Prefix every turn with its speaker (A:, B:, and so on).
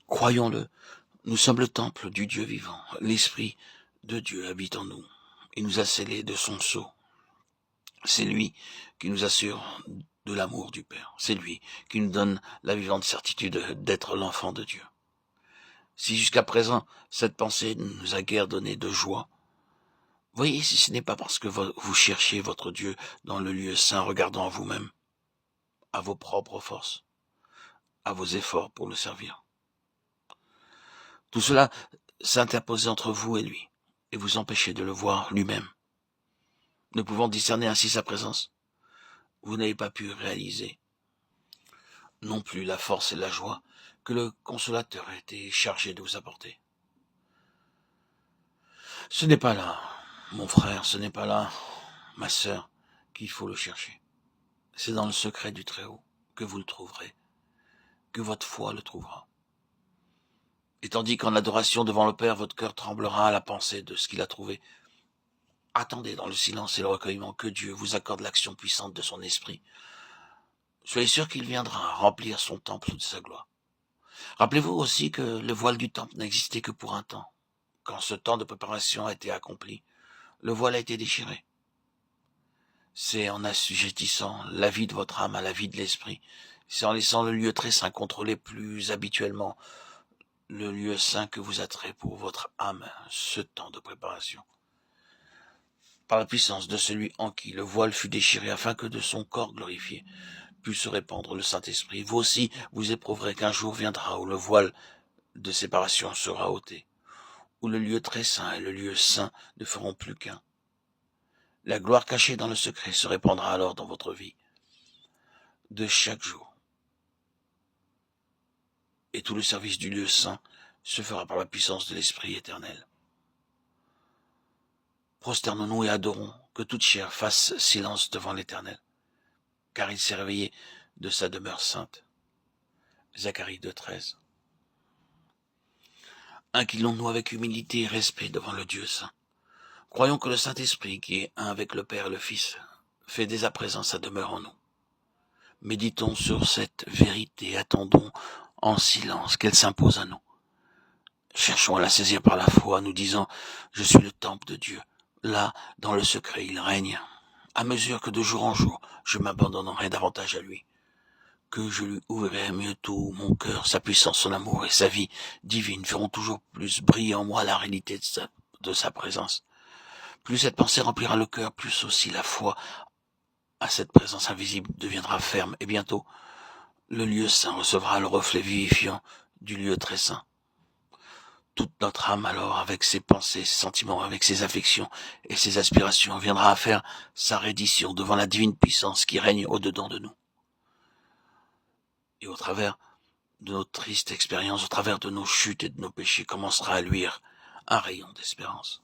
A: Croyons-le, nous sommes le temple du Dieu vivant. L'Esprit de Dieu habite en nous. Il nous a scellés de son sceau. C'est lui qui nous assure de l'amour du Père. C'est lui qui nous donne la vivante certitude d'être l'enfant de Dieu. Si jusqu'à présent, cette pensée ne nous a guère donné de joie, voyez si ce n'est pas parce que vous cherchiez votre Dieu dans le lieu saint, regardant à vous-même, à vos propres forces, à vos efforts pour le servir. Tout cela s'interposait entre vous et lui, et vous empêchait de le voir lui-même. Ne pouvant discerner ainsi sa présence, vous n'avez pas pu réaliser non plus la force et la joie que le consolateur a été chargé de vous apporter. Ce n'est pas là, mon frère, ce n'est pas là, ma sœur, qu'il faut le chercher. C'est dans le secret du Très-Haut que vous le trouverez, que votre foi le trouvera. Et tandis qu'en adoration devant le Père, votre cœur tremblera à la pensée de ce qu'il a trouvé, attendez dans le silence et le recueillement que Dieu vous accorde l'action puissante de son esprit. Soyez sûr qu'il viendra remplir son temple de sa gloire. Rappelez-vous aussi que le voile du temple n'existait que pour un temps. Quand ce temps de préparation a été accompli, le voile a été déchiré. C'est en assujettissant la vie de votre âme à la vie de l'esprit. C'est en laissant le lieu très saint contrôler plus habituellement le lieu saint que vous attirez pour votre âme ce temps de préparation. Par la puissance de celui en qui le voile fut déchiré afin que de son corps glorifié puisse se répandre le Saint-Esprit. Vous aussi, vous éprouverez qu'un jour viendra où le voile de séparation sera ôté, où le lieu très saint et le lieu saint ne feront plus qu'un. La gloire cachée dans le secret se répandra alors dans votre vie, de chaque jour. Et tout le service du lieu saint se fera par la puissance de l'Esprit éternel. Prosternons-nous et adorons, que toute chair fasse silence devant l'Éternel, car il s'est réveillé de sa demeure sainte. Zacharie 2,13. Inclinons-nous avec humilité et respect devant le Dieu saint. Croyons que le Saint-Esprit, qui est un avec le Père et le Fils, fait dès à présent sa demeure en nous. Méditons sur cette vérité et attendons en silence qu'elle s'impose à nous. Cherchons à la saisir par la foi, nous disant « Je suis le temple de Dieu ». Là, dans le secret, il règne. À mesure que de jour en jour, je m'abandonnerai davantage à lui, que je lui ouvrirai mieux tout mon cœur, sa puissance, son amour et sa vie divine feront toujours plus briller en moi la réalité de sa présence. Plus cette pensée remplira le cœur, plus aussi la foi à cette présence invisible deviendra ferme, et bientôt, le lieu saint recevra le reflet vivifiant du lieu très saint. Toute notre âme alors, avec ses pensées, ses sentiments, avec ses affections et ses aspirations, viendra à faire sa reddition devant la divine puissance qui règne au-dedans de nous. Et au travers de notre triste expérience, au travers de nos chutes et de nos péchés, commencera à luire un rayon d'espérance.